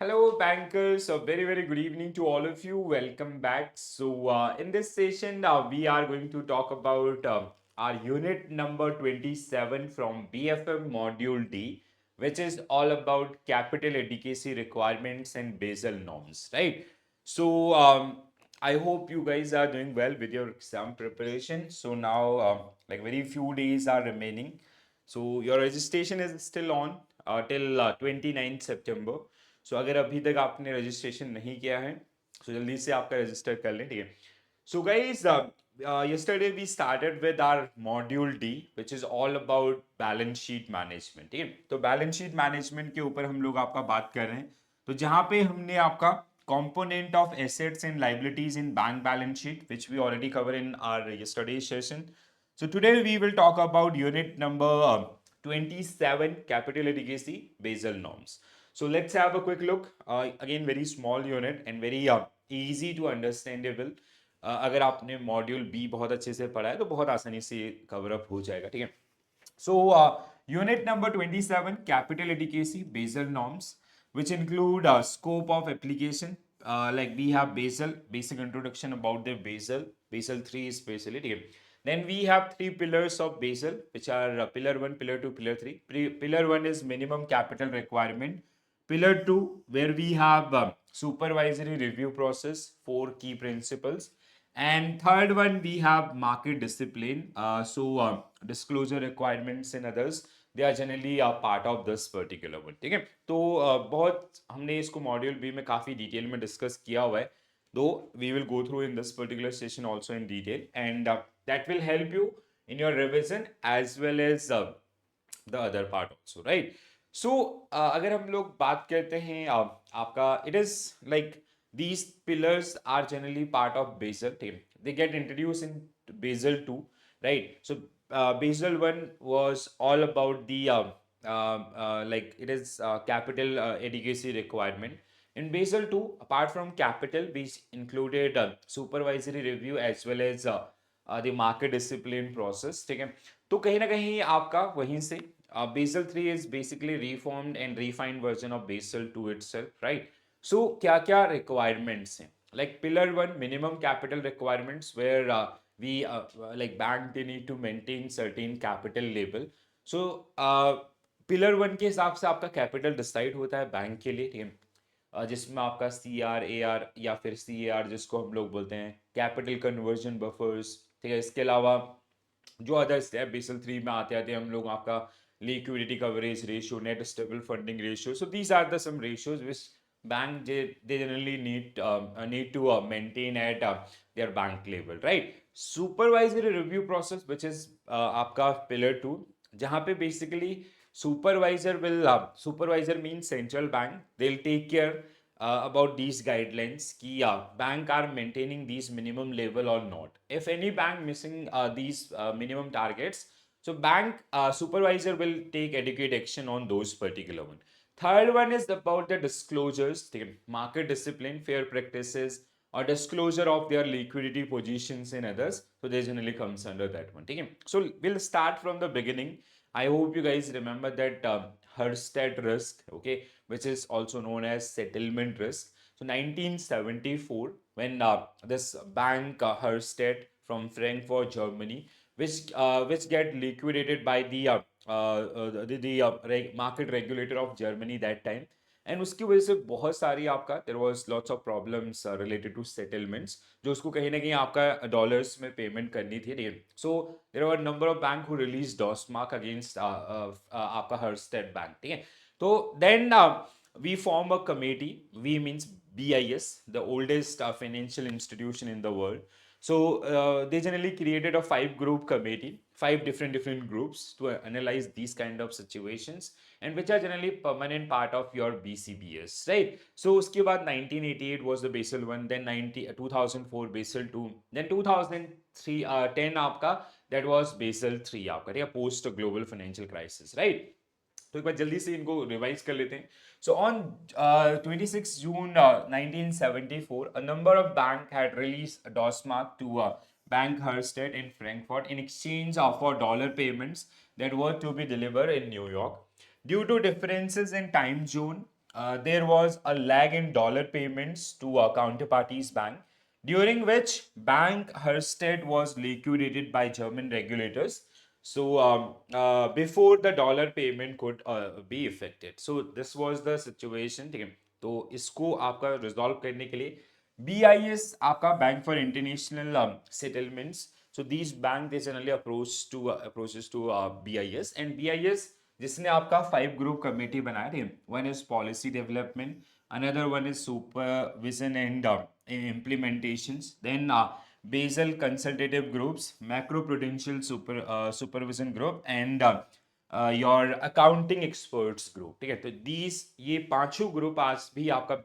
Hello, bankers. A very good evening to all of you. Welcome back. In this session, we are going to talk about our unit number 27 from BFM Module D, which is all about capital adequacy requirements and Basel norms, right? So, I hope you guys are doing well with your exam preparation. So now, like very few days are remaining. So your registration is still on till 29th September. सो अगर अभी तक आपने registration नहीं किया है सो जल्दी से आपका रजिस्टर कर लें ठीक है so guys yesterday we started with our module D which is all about balance sheet management ठीक है तो बैलेंस शीट मैनेजमेंट के ऊपर हम लोग आपका बात कर रहे हैं तो जहां पे हमने आपका component of assets and liabilities in bank balance sheet which we already covered in our yesterday's session so today we will talk about unit number 27 capital adequacy Basel norms so let's have a quick look. Again, very small unit and very easy to understandable. अगर आपने module B बहुत अच्छे से पढ़ा है तो बहुत आसानी से कवर अप हो जाएगा ठीक है So, unit number 27, capital adequacy, Basel norms, which include scope of application. Like we have Basel, basic introduction about the Basel, Basel 3 especially. Okay. Then we have three pillars of Basel, which are pillar 1, pillar 2, pillar 3. Pillar 1 is minimum capital requirement. Pillar 2, where we have supervisory review process, four key principles. And third one, we have market discipline. Disclosure requirements and others, they are generally a part of this particular one. ठीक है तो बहुत हमने इसको module B में काफ़ी detail में discuss किया हुआ है though we will go through in this particular session also in detail and that will help you in your revision as well as the other part also right so अगर हम लोग बात करते हैं आपका it is like these pillars are generally part of Basel team. They get introduced in Basel 2, right? So Basel 1 was all about the like it is capital adequacy requirement. In Basel 2, apart from capital, we included supervisory review as well as the market discipline process. ठीक है तो कहीं ना कहीं आपका वहीं से Basel 3 is basically reformed and refined version of Basel 2 itself, right? So क्या क्या requirements हैं? Like pillar 1 minimum capital requirements where like bank they need to maintain certain capital level. So pillar 1 के हिसाब से आपका capital decide होता है bank के लिए ठीक है जिसमें आपका सी आर ए आर या फिर सी ए आर जिसको हम लोग बोलते हैं कैपिटल कन्वर्जन बफर्स ठीक है इसके अलावा जो अदर स्टेप बेसल 3 में आते आते हम लोग आपका liquidity coverage ratio net stable funding ratio so these are the some ratios which bank they generally need to maintain at their bank level right supervisory review process which is आपका pillar 2 जहाँ पे basically supervisor means central bank they'll take care about these guidelines कि bank are maintaining these minimum level or not if any bank missing these minimum targets so bank supervisor will take adequate action on those particular one third one is about the disclosures the market discipline fair practices or disclosure of their liquidity positions and others so they generally comes under that one okay? So we'll start from the beginning I hope you guys remember that Herstatt risk, okay, which is also known as settlement risk. So 1974, when this bank Herstatt from Frankfurt, Germany, which get liquidated by the market regulator of Germany that time. And उसकी वजह से बहुत सारी आपका there was lots of problems related two settlements जो उसको कहीं ना कहीं आपका डॉलर्स में पेमेंट करनी थी ठीक है so there are number of bank who release डॉसमार्क अगेंस्ट आपका हर्स्टेड बैंक ठीक है तो then we form a committee we means BIS the oldest financial institution in the world so they generally created a 5 group committee 5 different groups to analyze these kind of situations and which are generally permanent part of your BCBS right so उसके बाद 1988 was the Basel 1 then 2004 Basel 2 then 2003 10 आपका that was Basel 3 आपका ठीक है post global financial crisis right तो एक बार जल्दी से इनको रिवाइज कर लेते हैं so on 26 June 1974 a number of bank had released a DOSMARC to Bank Herstedt in Frankfurt in exchange for dollar payments that were to be delivered in New York due to differences in time zone there was a lag in dollar payments to counterparties bank, during which Bank Hersted was liquidated by German regulators. So before the dollar payment could be effected. So this was the situation. ठीक है, तो इसको आपका resolve करने के लिए BIS आपका bank for international settlements. So these bank they generally approaches to BIS, and BIS जिसने आपका 5 ग्रुप कमेटी बनाया थे. One is policy development, another one is supervision and implementations, then Basel consultative groups, macro prudential supervision group, and your accounting experts group. ठीक है, तो these ये पांचों group आज भी आपका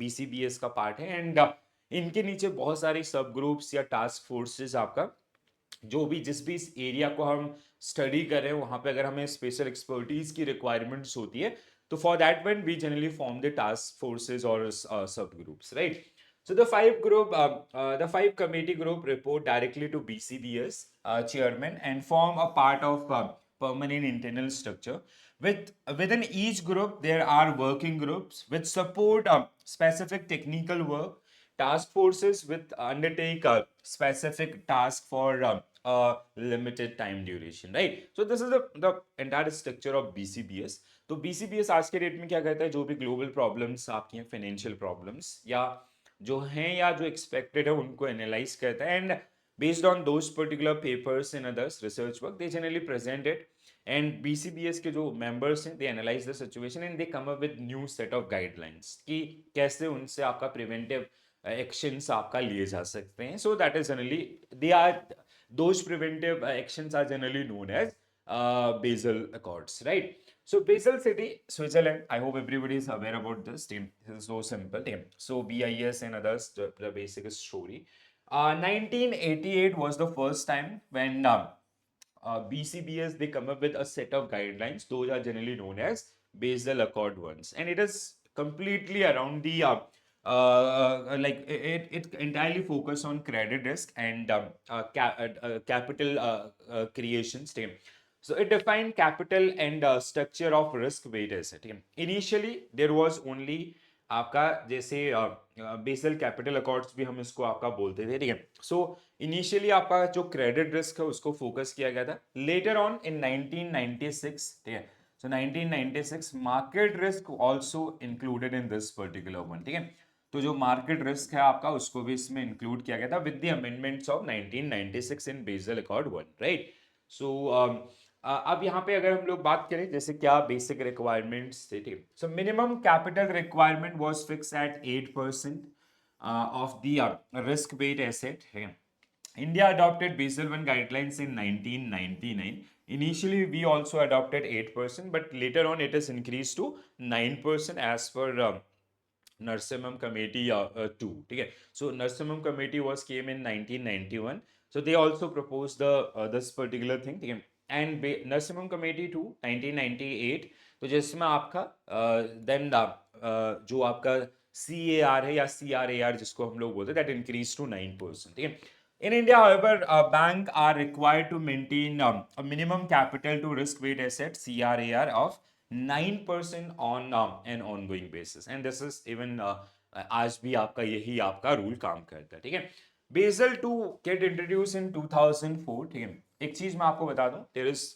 BCBS का पार्ट है, एंड इनके नीचे बहुत सारे सब ग्रुप्स या टास्क फोर्सेस आपका जो भी जिस भी इस एरिया को हम स्टडी कर रहे हैं वहां पे अगर हमें स्पेशल एक्सपर्टीज की रिक्वायरमेंट्स होती है तो for that one we generally form the task forces और सब groups, right. So the five committee group report directly to BCBS chairman and form a part of permanent internal structure. Within each group there are working groups which support specific technical work. Task forces with undertake a specific task for a limited time duration, right? So this is the entire structure of BCBS. तो BCBS आज के date में क्या कहता है, जो भी global problems आपकी हैं, फाइनेंशियल प्रॉब्लम्स या जो हैं या जो एक्सपेक्टेड है उनको एनालाइज करता है, and based on those particular papers and others research work they generally present it, and BCBS के जो मेंबर्स हैं they analyse the situation and they come up with new set of guidelines कि कैसे उनसे आपका preventive actions आपका लिए जा सकते हैं. So that is generally they are those preventive actions are generally known as Basel Accords, right? So Basel City, Switzerland. I hope everybody is aware about this. Team, this is so simple. Team. So BIS and others, the basic story. 1988 was the first time when BCBS they come up with a set of guidelines. Those are generally known as Basel Accord ones, and it is completely around the like it entirely focus on credit risk and capital creation. Team. So it defined capital and structure of risk weight asset. Initially there was only आपका जैसे basal capital accords भी हम इसको आपका बोलते थे, ठीक है. सो इनिशियली आपका जो क्रेडिट रिस्क है उसको फोकस किया गया था. लेटर ऑन इन 1996, ठीक है, सो 1996 market risk also included in this particular one, ठीक है. तो जो मार्केट रिस्क है आपका उसको भी इसमें इंक्लूड किया गया था with the amendments of 1996 in Basel accord 1, right. So अब यहाँ पे अगर हम लोग बात करें जैसे क्या बेसिक रिक्वायरमेंट्स थे, ठीक. So minimum capital requirement was fix eight 8% of the risk wait asset. India adopted Basel I guidelines in 1999. Initially, we also adopted 8%, but later on it is increased to 9% as per Narsimham Committee 2. Okay? So Narsimham Committee was came in 1991. So they also proposed the this particular thing. Okay? And Narsimham Committee 2 1998. तो जिसमें आपका then जो आपका CAR है या CRAR जिसको हम लोग बोलते हैं, that increased to 9%. ठीक है. In India, however, banks are required to maintain a minimum capital to risk weight asset (CRAR) of 9% on an ongoing basis, and this is even आज भी आपका यही आपका रूल काम करता है, ठीक है. Basel 2 get introduced in 2004, ठीक है. एक चीज मैं आपको बता दूं, there is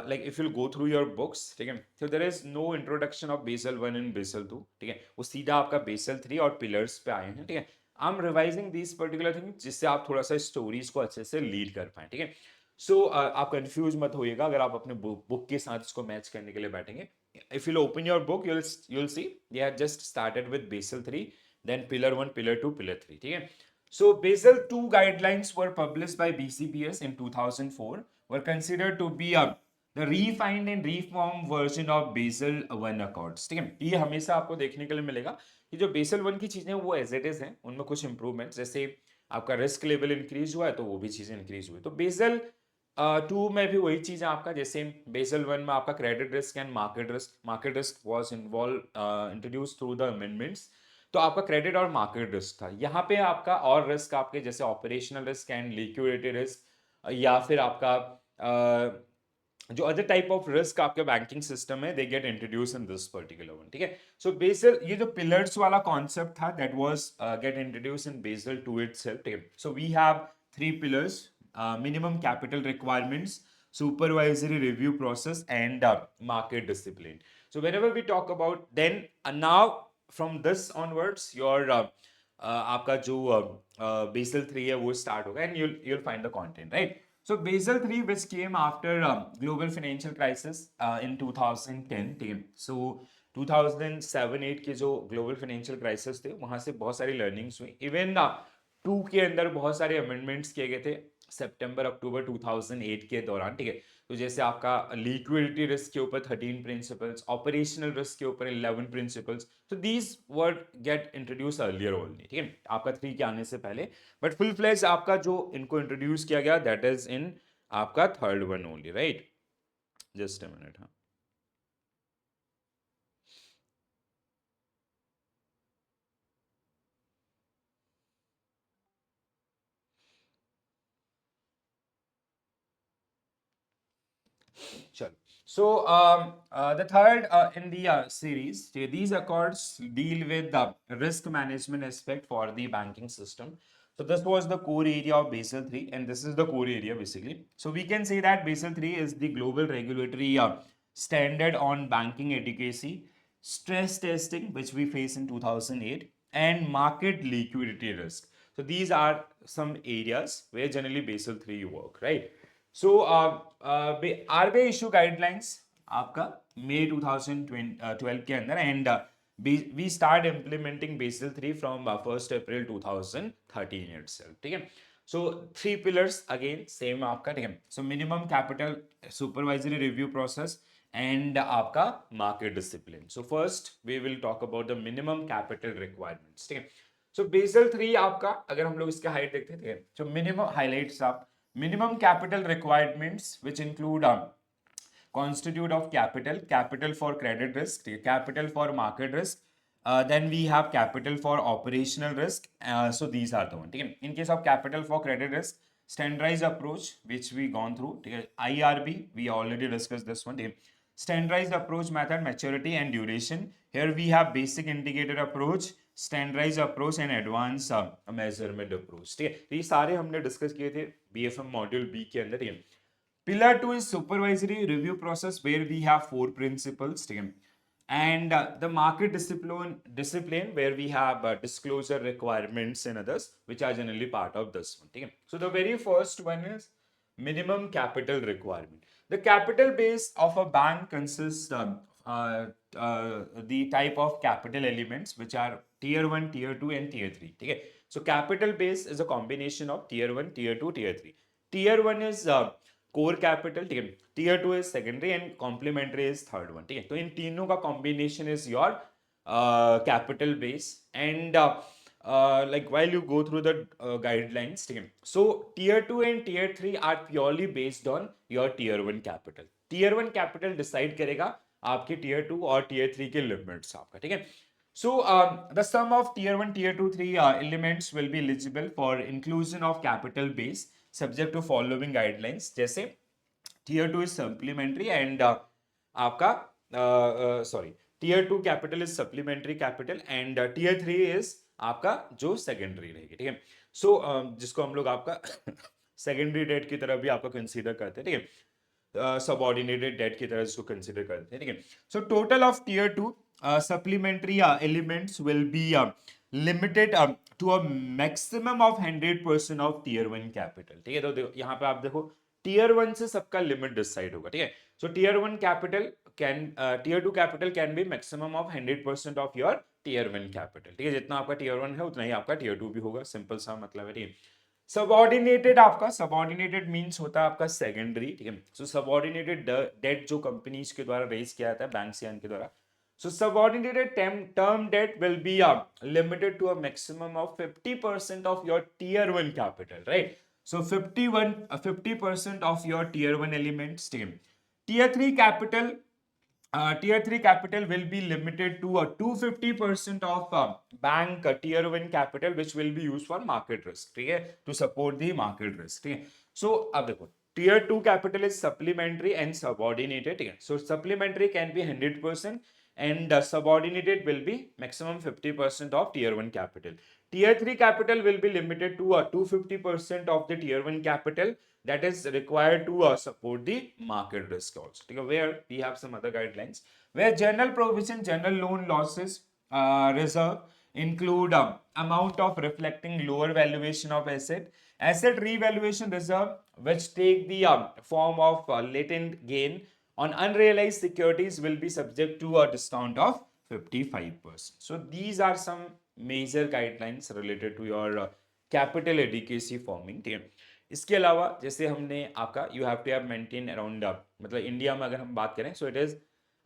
like if you'll go through your books, ठीक है, so there is no introduction of Basel 1 and Basel 2, ठीक है. वो सीधा आपका Basel 3 और पिलर्स पे आए हैं, ठीक है. I am revising this particular thing जिससे आप थोड़ा सा स्टोरीज को अच्छे से लीड कर पाए, ठीक है. सो आप कंफ्यूज मत होइएगा अगर आप अपने बुक के साथ इसको मैच करने के लिए बैठेंगे. If you open your book you'll see they had just started with Basel 3, then Pillar 1, Pillar 2, Pillar 3, ठीक है. So Basel 2 guidelines were published by BCBS in 2004, were considered to be the refined and reformed version of Basel 1 Accords, ठीक है. ये हमेशा आपको देखने के लिए मिलेगा कि जो बेसल 1 की चीजें वो एज इट इज हैं, उनमें कुछ इंप्रूवमेंट जैसे आपका रिस्क लेवल इंक्रीज हुआ है तो वो भी चीजें इंक्रीज हुई. तो बेसल 2 में भी वही चीज है आपका, जैसे बेसल 1 में आपका credit risk and market risk was introduce through the amendments. तो आपका क्रेडिट और मार्केट रिस्क था. यहाँ पे आपका और रिस्क आपके जैसे operational risk and liquidity risk या फिर आपका जो अदर टाइप ऑफ रिस्क आपके बैंकिंग सिस्टम है, they get introduce in this particular one, ठीक है। सो बेसल, ये जो पिलर्स वाला कॉन्सेप्ट था, that was get introduce in Basel two itself, ठीक है। So we have three pillars: minimum capital requirements, supervisory review process, and market discipline. So whenever we talk about, then now from this onwards your आपका जो Basel 3 है वो start होगा, and you'll find the content, right? So Basel 3 which came after global financial crisis in 2010, ठीक है। So 2007-8 के जो global financial crisis थे, वहां से बहुत सारी learnings हुई। इवन 2 के अंदर बहुत सारे अमेंडमेंट्स किए गए थे सितंबर अक्टूबर 2008 के दौरान, ठीक है। तो जैसे आपका लिक्विडिटी रिस्क के ऊपर 13 प्रिंसिपल्स, ऑपरेशनल रिस्क के ऊपर 11 प्रिंसिपल्स, तो these word gate introduce earlier only, ठीक है, आपका 3 के आने से पहले। बट फुल फ्लेज आपका जो इनको इंट्रोड्यूस किया गया, दैट इज इन आपका third one only, right. Just a minute, हाँ। Sure. So the third in the series, these accords deal with the risk management aspect for the banking system. So this was the core area of Basel 3, and this is the core area basically. So we can say that Basel 3 is the global regulatory standard on banking adequacy, stress testing, which we face in 2008, and market liquidity risk. So these are some areas where generally Basel 3 work, right? So RBI issue guidelines आपका मई 2012 के अंदर, and we start implementing Basel 3 from 1st April 2013 itself, ठीक है। So three pillars again same आपका, ठीक है। So minimum capital supervisory review process and आपका market discipline. So first we will talk about the minimum capital requirements, ठीक है। So Basel 3 आपका, अगर हम लोग इसके हाइट देखते हैं, ठीक है। So minimum highlights आप minimum capital requirements which include constitute of capital, capital for credit risk, capital for market risk, then we have capital for operational risk. So these are the one, ठीक है। In case of capital for credit risk, standardized approach which we gone through, ठीक है। IRB we already discussed this one, ठीक है। Standardized approach method, maturity and duration. Here we have basic integrated approach, standardise approach and advance measurement approach, ठीक है। तो ये सारे हमने डिस्कस किए थे बीएफएम मॉड्यूल बी के अंदर, ठीक है। Pillar 2 is supervisory review process where we have 4 principles, ठीक है। And the market discipline where we have disclosure requirements and others which are generally part of this one, okay? So the very first one is minimum capital requirement. The capital base of a bank consists the type of capital elements which are tier 1, tier 2 and tier 3, okay? So capital base is a combination of tier 1, tier 2, tier 3. Tier 1 is core capital, ठीक है। Tier 2 is secondary and complementary is third one, ठीक है। तो इन तीनों का combination is your capital base, and like while you go through the guidelines, ठीक है। So tier 2 and tier 3 are purely based on your tier 1 capital. tier 1 capital decide करेगा आपके tier 2 और tier 3 के लिमिट्स आपका, ठीक है। So the sum of tier 1, tier 2, 3 elements will be eligible for inclusion of capital base subject to following guidelines, जैसे tier 2 is supplementary and आपका sorry, tier 2 capital is supplementary capital and tier 3 is आपका जो secondary रहेगी, ठीक है। सो जिसको हम लोग आपका सेकेंडरी डेट की तरह भी आपका कंसीडर करते हैं, ठीक है। सबऑर्डिनेटेड डेट की तरह इसको कंसीडर करते हैं, ठीक है। So total of tier 2 supplementary elements will be limited to a maximum of 100% of tier 1 capital, ठीक है। तो यहाँ पे आप देखो टीयर 1 से सबका लिमिट डिसाइड होगा, ठीक है। So tier 1 capital can tier 2 capital can be maximum of 100% of your tier 1 capital, ठीक है। जितना आपका टीयर 1 है उतना ही आपका टीयर 2 भी होगा, सिंपल सा मतलब है, ठीक है। सबऑर्डिनेटेड, आपका सबऑर्डिनेटेड मींस होता है आपका सेकेंडरी, ठीक है। सो सबऑर्डिनेटेड डेट जो कंपनीज के द्वारा रेज किया जाता है बैंक या इनके द्वारा, so subordinated term debt will be limited to a maximum of 50% of your tier 1 capital, right? So 50% of your tier 1 elements, tier 3 capital, tier 3 capital will be limited to a 250% of bank tier 1 capital which will be used for market risk, ठीक है, to support the market risk, ठीक है। So अब देखो Tier 2 capital is supplementary and subordinated. So supplementary can be 100% and subordinated will be maximum 50% of tier 1 capital. Tier 3 capital will be limited to 250% of the tier 1 capital that is required to support the market risk also. Where we have some other guidelines where general provision, general loan losses reserve include amount of reflecting lower valuation of asset revaluation reserve, which take the form of latent gain on unrealized securities will be subject to a discount of 55%. So these are some major guidelines related to your capital adequacy forming. ठीक है, इसके अलावा जैसे हमने आपका you have to have maintain around मतलब India में अगर हम बात करें सो इट इज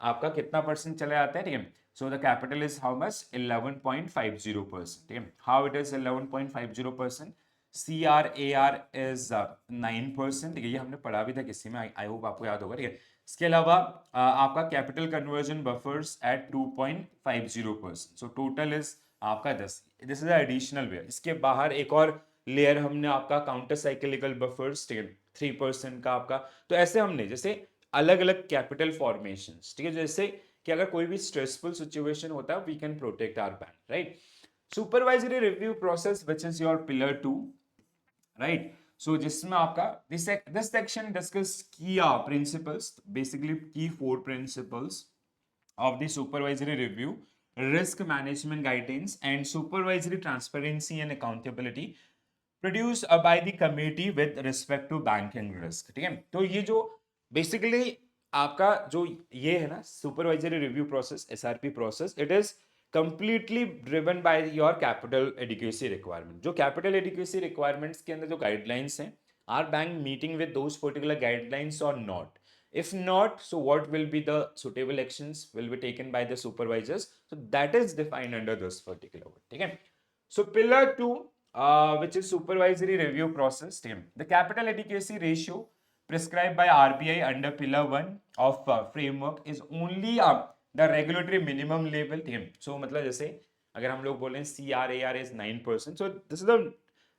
आपका कितना परसेंट चला जाता है, ठीक है. So the capital is how much 11.50%. ठीक है, how it is 11.50%. CRAR is 9%. ठीक है, ये हमने पढ़ा भी था किसी में, आई होप आपको याद होगा. ठीक है, इसके अलावा आपका capital conversion buffers at 2.50%. So total is आपका 10. This is additional way. इसके बाहर एक और लेयर हमने आपका काउंटर साइक्लिकल बफर्स 3% का आपका. तो ऐसे हमने जैसे अलग अलग कैपिटल फॉर्मेशंस, ठीक है, जैसे कि अगर कोई भी स्ट्रेसफुल सिचुएशन होता है we can protect our bank, right. Supervisory review process which is your pillar 2, right. So जिसमें आपका दिस सेक्शन डिस्कस की प्रिंसिपल्स, बेसिकली की 4 principles of the supervisory review, risk management guidance, and supervisory transparency and accountability produced by the committee with respect to banking risk. ठीक है, तो ये जो basically आपका जो ये है ना supervisory review process, SRP process, it is completely driven by your capital adequacy requirement. जो कैपिटल एडिक्वेसी रिक्वायरमेंट्स के अंदर जो गाइडलाइंस हैं, are bank meeting with those particular guidelines or not? If not, so what will be the suitable actions will be taken by the supervisors? So that is defined under this particular one. Okay. So pillar 2, which is supervisory review process. The capital adequacy ratio prescribed by RBI under pillar 1 of framework is only the regulatory minimum level. So मतलब जैसे अगर हम लोग बोलें CRAR is 9%, so this is the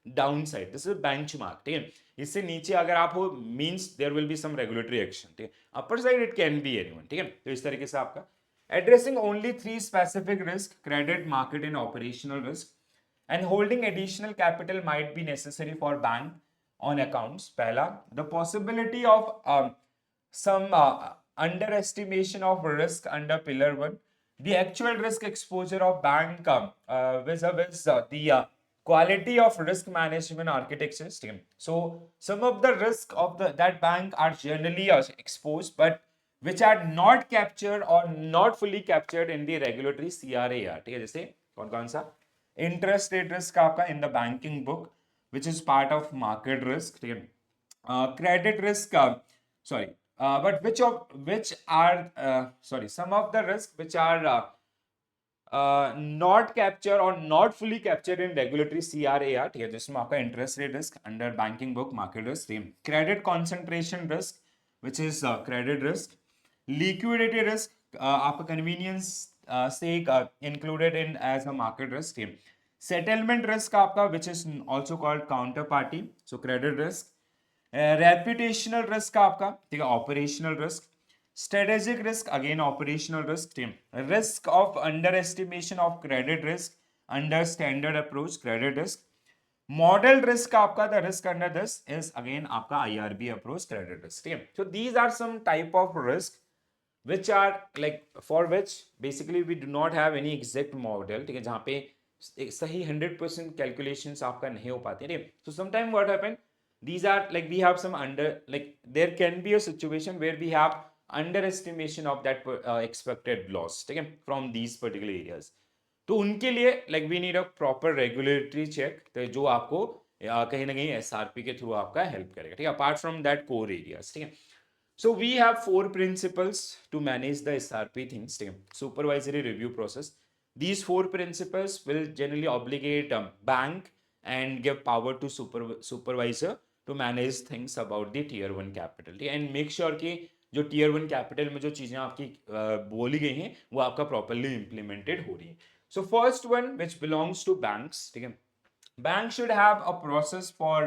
down side, this is benchmark. ठीक है, इससे नीचे अगर आप हो means there will be some regulatory action. ठीक है, upper side it can be anyone. ठीक है, तो इस तरीके से आपका addressing only 3 specific risk, credit, market and operational risk, and holding additional capital might be necessary for bank on accounts. पहला, the possibility of some underestimation of risk under pillar 1, the actual risk exposure of bank vis-a-vis the quality of risk management architecture. So some of the risk of that bank are generally exposed but which are not captured or not fully captured in the regulatory CRAR. ठीक है, जैसे कौन कौन सा interest rate risk आपका in the banking book which is part of market risk. ठीक है, credit risk sorry but which are sorry some of the risk which are not captured or not fully captured in regulatory CRAR. ठीक है, जिसमें आपका interest rate risk under banking book market risk. Credit concentration risk which is credit risk. Liquidity risk आपका convenience से included in as a market risk. Settlement risk आपका which is also called counter party, so credit risk. Reputational risk आपका, ठीक है, operational risk. Strategic risk again operational risk. Risk of underestimation of credit risk under standard approach credit risk. Model risk आपका the risk under this is again आपका IRB approach credit risk. ठीक है, so these are some type of risk which are like for which basically we do not have any exact model. ठीक है, जहाँ पे सही 100% calculations आपका नहीं हो पाते. ठीक है, so sometime what happen, these are like we have some under, like there can be a situation where we have underestimation of that expected loss. ठीक है, from these particular areas. तो उनके लिए like we need a proper regulatory check, तो जो आपको कहीं ना कहीं SRP के थ्रू आपका हेल्प करेगा. ठीक है, apart from that core areas. ठीक है, so we have 4 principles to manage the SRP things. Supervisory review process. These 4 principles will generally obligate bank and give power to supervisor to manage things about the tier 1 capital and make sure कि जो tier 1 capital में जो चीजें आपकी बोली गई हैं वो आपका properly implemented हो रही हैं. So first one which belongs to banks. ठीक है, bank should have a process for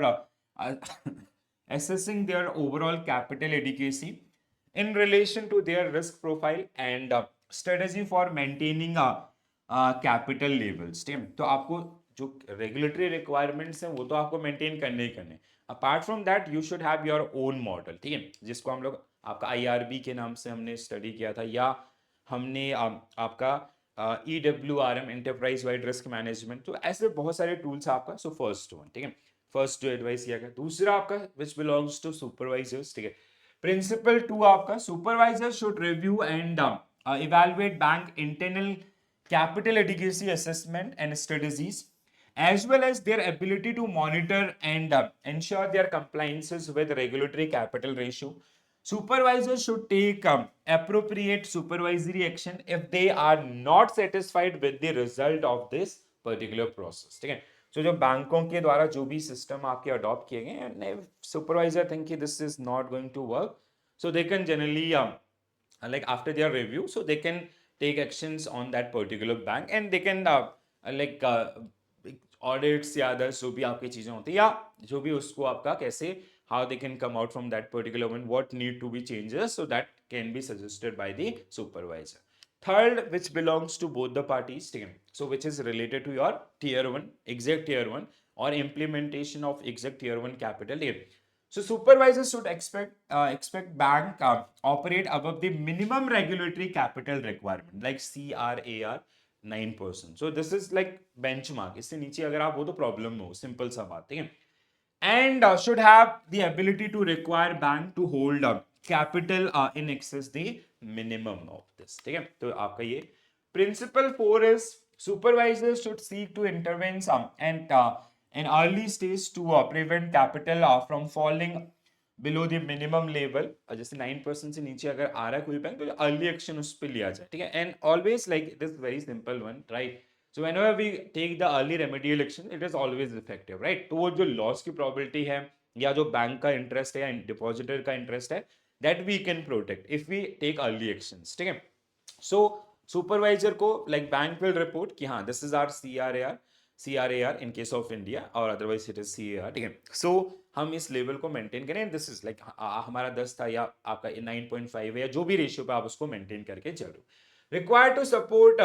assessing their overall capital adequacy in relation to their risk profile and strategy for maintaining capital levels. ठीक है, तो आपको जो रेगुलेटरी रिक्वायरमेंट्स हैं वो तो आपको मेंटेन करने ही करने, apart from that you should have your own model, ठीक है, जिसको हम लोग आपका आईआरबी के नाम से हमने स्टडी किया था, या हमने आपका EWRM enterprise wide risk management, तो ऐसे बहुत सारे टूल्स आपका। सो फर्स्ट वन, ठीक है, फर्स्ट जो एडवाइस किया गया। दूसरा आपका विच बिलोंग्स टू सुपरवाइजर्स, ठीक है, प्रिंसिपल 2 आपका supervisor should review and evaluate bank internal capital adequacy assessment and strategies, as well as their ability to monitor and ensure their compliances with regulatory capital ratio. Supervisors should take appropriate supervisory action if they are not satisfied with the result of this particular process. ठीक है, so जो बैंकों के द्वारा जो भी system आपके adopt किए गए हैं, supervisor think this is not going to work, so they can generally like after their review, so they can take actions on that particular bank and they can like audits या others जो भी आपकी चीजें होती है, या जो भी उसको आपका कैसे how they can come out from that particular one, what need to be changes, so that can be suggested by the supervisor. Third, which belongs to both the parties, so which is related to your tier 1 exact tier 1 or implementation of exact tier 1 capital. So supervisors should expect bank operate above the minimum regulatory capital requirement like CRAR 9%. So this is like benchmark. इससे नीचे अगर आप हो तो problem हो, simple सा बात, ठीक है, and should have the ability to require bank to hold capital in excess the minimum of this, ठीक है, तो आपका ये principle 4 is supervisors should seek to intervene and an early stage to prevent capital from falling below the minimum level. जैसे 9% से नीचे अगर आ रहा है कोई बैंक तो अर्ली एक्शन उस पर लिया जाए, ठीक है, and always like this very simple one, right, so whenever we take the early remedial action it is always effective, right, तो वो जो लॉस की प्रोबेबिलिटी है या जो बैंक का इंटरेस्ट है या डिपॉजिटर का इंटरेस्ट है, that we can protect if we take early actions, ठीक है, so सुपरवाइजर को लाइक बैंक विल रिपोर्ट कि हाँ this is are CRAR in case of India और अदरवाइज इट इज CAR, ठीक है, सो हम इस लेवल को मेंटेन करें, दिस इज लाइक हमारा 10 था या आपका 9.5 है या जो भी रेशियो पे आप उसको मेंटेन करके चलो, required to support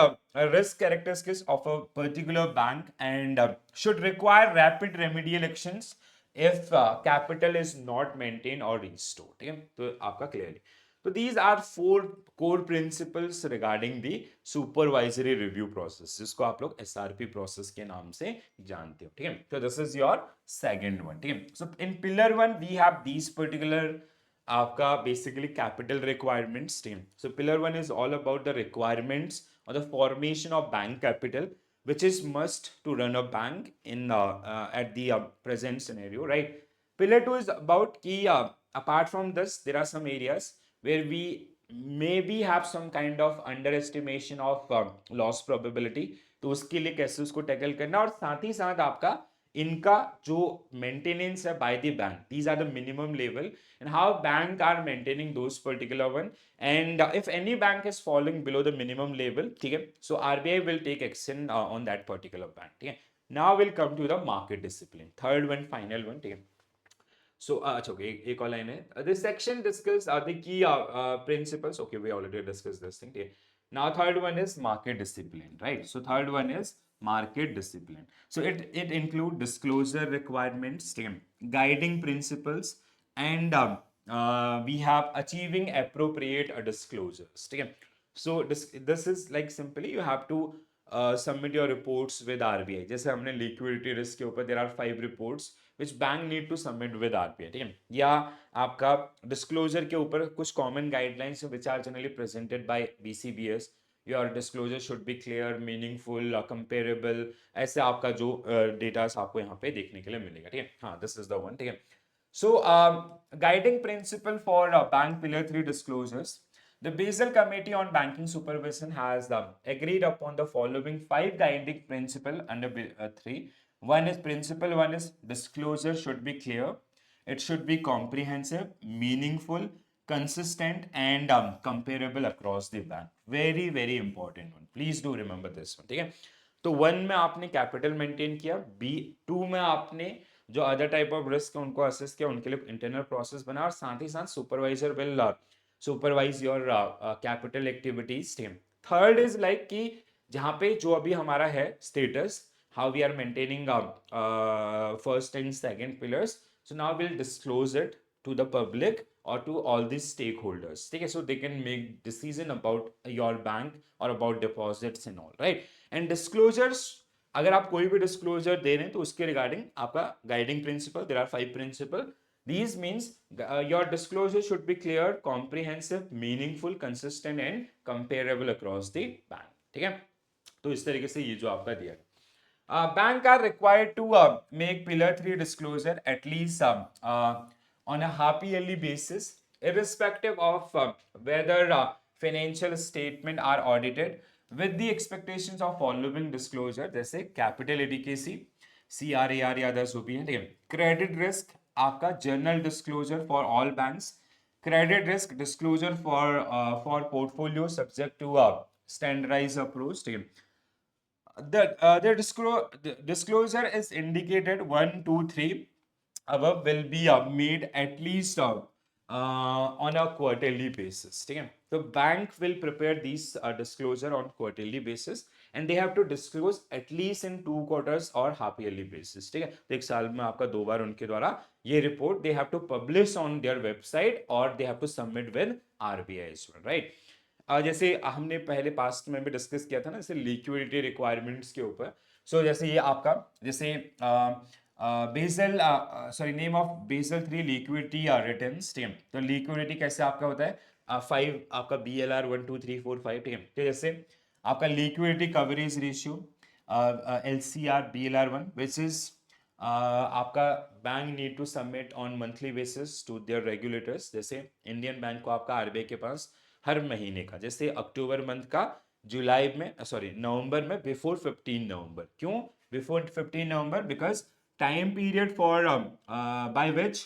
risk characteristics of a particular bank and should require rapid remedial actions if capital is not maintained or restored, ठीक है, तो आपका clearly, so these are 4 core principles regarding the supervisory review process, जिसको आप लोग SRP process के नाम से जानते हो, ठीक है, so this is your second one, ठीक है, so in pillar 1 we have these particular आपका basically capital requirements, ठीक है, so pillar 1 is all about the requirements or the formation of bank capital which is must to run a bank in at the present scenario, right. Pillar 2 is about ki apart from this there are some areas where we maybe have some kind of underestimation of loss probability, तो उसके लिए कैसे उसको tackle करना, और साथ ही साथ आपका इनका जो मेंटेनेंस है by the bank, these are the minimum level and how bank are maintaining those particular one, and if any bank is following below the minimum level, ठीक है, so RBI will take action on that particular bank, ठीक है, now will come to the market discipline, third one final one, ठीक है, so अच्छा okay, एक और line है, this section discuss the key principles, okay we already discussed this thing, okay. Now third one is market discipline, right, so third one is market discipline, so it include disclosure requirements, okay, guiding principles, and we have achieving appropriate disclosures, okay, so this is like simply you have to submit your reports with RBI, जैसे हमने liquidity risk के ऊपर there are 5 reports which bank need to submit with RBI, ठीक है, या आपका disclosure के ऊपर कुछ common guidelines which are generally presented by BCBS, your disclosure should be clear, meaningful, comparable, ऐसे आपका जो data आपको यहाँ पे देखने के लिए मिलेगा, ठीक है, हाँ this is the one, ठीक है, so guiding principle for bank pillar 3 disclosures. The Basel Committee on Banking Supervision has agreed upon the following 5 guiding principle under 3. One is principle 1 is disclosure should be clear, it should be comprehensive, meaningful, consistent, and comparable across the bank. Very very important one. Please do remember this one, ठीक है, तो 1 में आपने capital maintain किया, B 2 में आपने जो other type of risk उनको असेस किया, उनके लिए इंटरनल प्रोसेस बना, और साथ ही साथ supervisor will supervise your capital activities team. Third is like कि जहाँ पे जो अभी हमारा है status, how we are maintaining first and second pillars, so now will disclose it to the public or to all these stakeholders, ठीक है, so they can make decision about your bank or about deposits and all, right? And disclosures, अगर आप कोई भी disclosure दे रहे हैं तो उसके रिगार्डिंग आपका guiding principle, there are 5 principle. These means your disclosure should be clear, comprehensive, meaningful, consistent and comparable across the bank, ठीक है। तो इस तरीके से ये जो आपका दिया है, bank are required to make pillar 3 disclosure at least on a half yearly basis, irrespective of whether financial statement are audited, with the expectations of following disclosure, जैसे capital adequacy, CRAR या जो भी है, ठीक है। Credit risk आपका general disclosure for all banks, credit risk disclosure for portfolio subject to standardized approach, ठीक है। The disclosure is indicated 1, 2, 3 above will be made at least on a quarterly basis, ठीक है। तो bank will prepare these disclosure on quarterly basis and they have to disclose at least in 2 quarters or half yearly basis, ठीक है। तो एक साल में आपका 2 बार उनके द्वारा ये report they have to publish on their website or they have to submit with RBI as well, right? जैसे हमने पहले पास्ट में भी डिस्कस किया था ना, जैसे लिक्विडिटी रिक्वायरमेंट्स के ऊपर। सो जैसे ये आपका जैसे Basel sorry name of Basel 3 liquidity returns, ठीक है। तो लिक्विडिटी कैसे आपका होता है, 5 आपका BLR 1 2 3 4 5, ठीक है। तो जैसे आपका liquidity coverage ratio LCR BLR 1 which is आपका bank need to submit on monthly basis to their regulators. जैसे इंडियन बैंक को आपका RBI के पास हर महीने का, जैसे अक्टूबर मंथ का जुलाई में सॉरी नवंबर में बिफोर 15 नवंबर, क्यों before 15 November, because time period for by which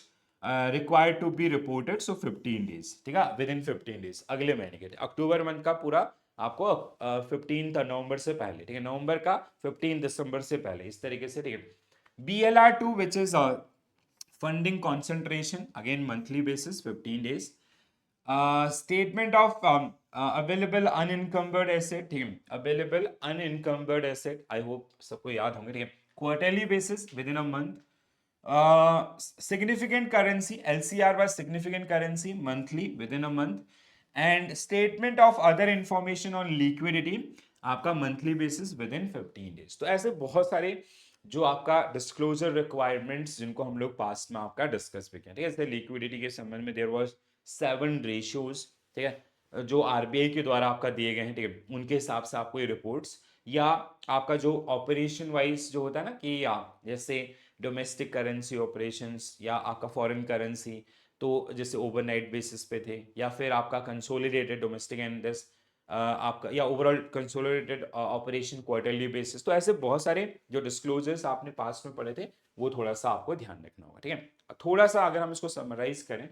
required to be reported, so 15 days, ठीक है, विद इन 15 डेज अगले महीने के अक्टूबर मंथ का पूरा आपको 15 नवंबर से पहले, ठीक है, नवंबर का 15 दिसंबर से पहले, इस तरीके से, ठीक है। BLR2 which is funding concentration, again monthly basis 15 days. Statement of available unencumbered asset, ठीक है, available unencumbered asset, I hope सबको याद होंगे, ठीक है, quarterly basis within a month. Significant currency, LCR was significant currency, monthly within a month. And statement of other information on liquidity आपका monthly basis within 15 days. तो ऐसे बहुत सारे जो आपका डिस्क्लोजर रिक्वायरमेंट्स जिनको हम लोग पास्ट में आपका डिस्कस भी किया, ठीक है। जैसे लिक्विडिटी के संबंध में देयर वाज 7 रेशियोज, ठीक है, जो RBI के द्वारा आपका दिए गए हैं, ठीक है, उनके हिसाब से आपको ये रिपोर्ट्स, या आपका जो ऑपरेशन वाइज जो होता है ना कि जैसे डोमेस्टिक करेंसी ऑपरेशंस या आपका फॉरेन करेंसी, तो जैसे ओवरनाइट बेसिस पे थे, या फिर आपका कंसोलिडेटेड डोमेस्टिक एंड दिस आपका, या overall consolidated operation quarterly basis. तो ऐसे बहुत सारे जो डिस्क्लोजर्स आपने पास्ट में पढ़े थे वो थोड़ा सा आपको ध्यान रखना होगा, ठीक है। थोड़ा सा अगर हम इसको समराइज करें,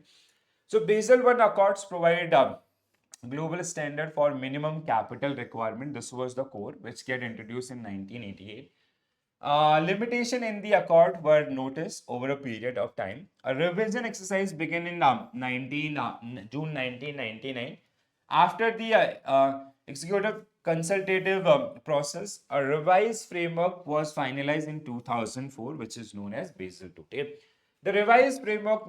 सो basal 1 accords provide global standard for minimum capital requirement. This was the core which get introduced in 1988. Limitation in the accord were noticed over a period of time. A revision exercise began in June 1999. After the executive consultative process, a revised framework was finalized in 2004, which is known as Basel II. The revised framework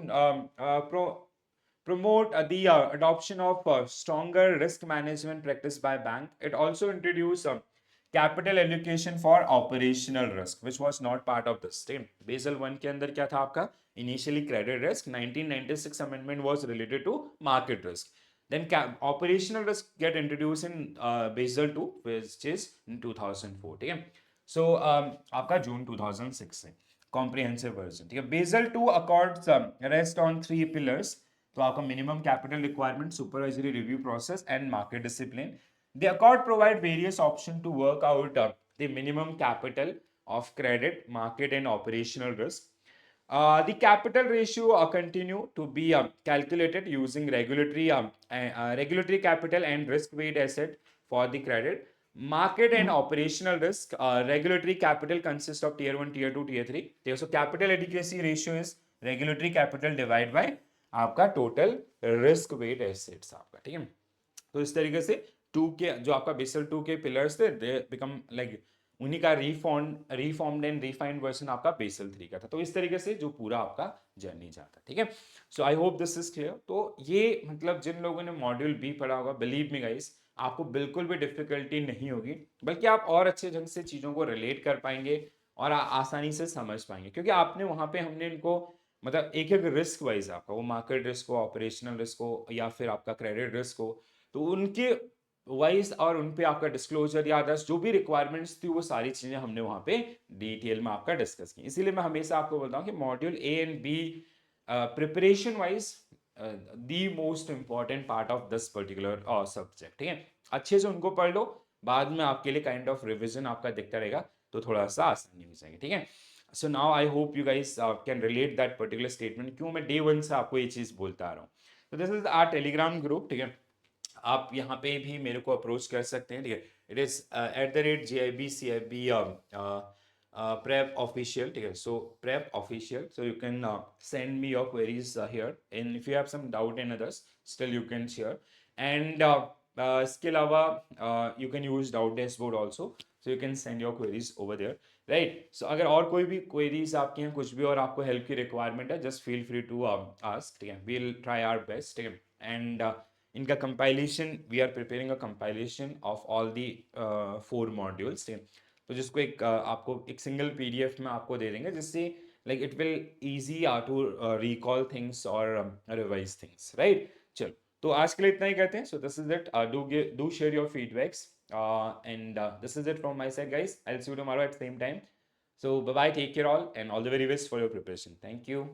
promote the adoption of stronger risk management practice by bank. It also introduced capital allocation for operational risk, which was not part of this. Basel 1 के अंदर क्या था आपका, initially credit risk, 1996 amendment was related to market risk. Then operational risk get introduced in Basel 2, which is in 2004, ठीक है। So आपका June 2006 से comprehensive version, ठीक है। Basel 2 accords rest on 3 pillars. तो आपका minimum capital requirement, supervisory review process and market discipline. The accord provide various options to work out the minimum capital of credit, market and operational risk. The capital ratio continue to be calculated using regulatory capital and risk weight asset for the credit. Market and operational risk. Regulatory capital consists of tier 1, tier 2, tier 3. So capital adequacy ratio is regulatory capital divided by आपका total risk wait assets आपका, ठीक है। तो इस तरीके से to के जो आपका बेसल टू के पिलर्स थे दे बिकम लाइक उन्हीं का रिफॉर्म्ड एंड रिफाइंड वर्जन आपका बेसल थ्री का था। तो इस तरीके से जो पूरा आपका जर्नी जाता, ठीक है। So I hope this is clear. तो ये मतलब जिन लोगों ने मॉड्यूल बी पढ़ा होगा, बिलीव मी गाइस, आपको बिल्कुल भी डिफिकल्टी नहीं होगी, बल्कि आप और अच्छे ढंग से चीज़ों को रिलेट कर पाएंगे और आसानी से समझ पाएंगे, क्योंकि आपने वहाँ पे हमने इनको मतलब एक एक रिस्क वाइज आपका वो मार्केट रिस्क हो, ऑपरेशनल रिस्क हो या फिर आपका क्रेडिट रिस्क हो, तो उनके वाइज और उन पे आपका डिस्क्लोजर या अदर्स जो भी रिक्वायरमेंट्स थी वो सारी चीज़ें हमने वहाँ पे डिटेल में आपका डिस्कस की। इसीलिए मैं हमेशा आपको बोलता हूँ कि module A and B preparation wise the most important part of this particular subject, ठीक है। अच्छे से उनको पढ़ लो, बाद में आपके लिए काइंड ऑफ रिविजन आपका दिखता रहेगा, तो थोड़ा सा आसानी हो जाएगी, ठीक है। So now I hope you guys can relate that particular statement, क्यों मैं डे वन से आपको ये चीज़ बोलता आ रहा हूँ। तो this is our Telegram group, ठीक है। आप यहाँ पे भी मेरे को अप्रोच कर सकते हैं, ठीक है। It is @JIBCIB prep official, ठीक है। सो prep official, so you can send me your queries here, and if you have some doubt in others still you can share, and इसके अलावा you can use doubt dashboard also, so you can send your queries over there, right? So अगर और कोई भी queries आपके हैं, कुछ भी और आपको help की requirement है, just feel free to ask, ठीक है। we'll try our best, ठीक है। and इनका compilation, we are preparing a compilation of all the 4 modules, ठीक है। तो जिसको एक आपको एक सिंगल पीडीएफ में आपको दे देंगे, जिससे like it will easy to recall things और रिवाइज थिंग्स, राइट। चलो, तो आज के लिए इतना ही करते हैं। So this is it, do share your feedbacks and this is it from my side guys. I will see you tomorrow at same time. So bye bye, take care all, and all the very best for your preparation. Thank you.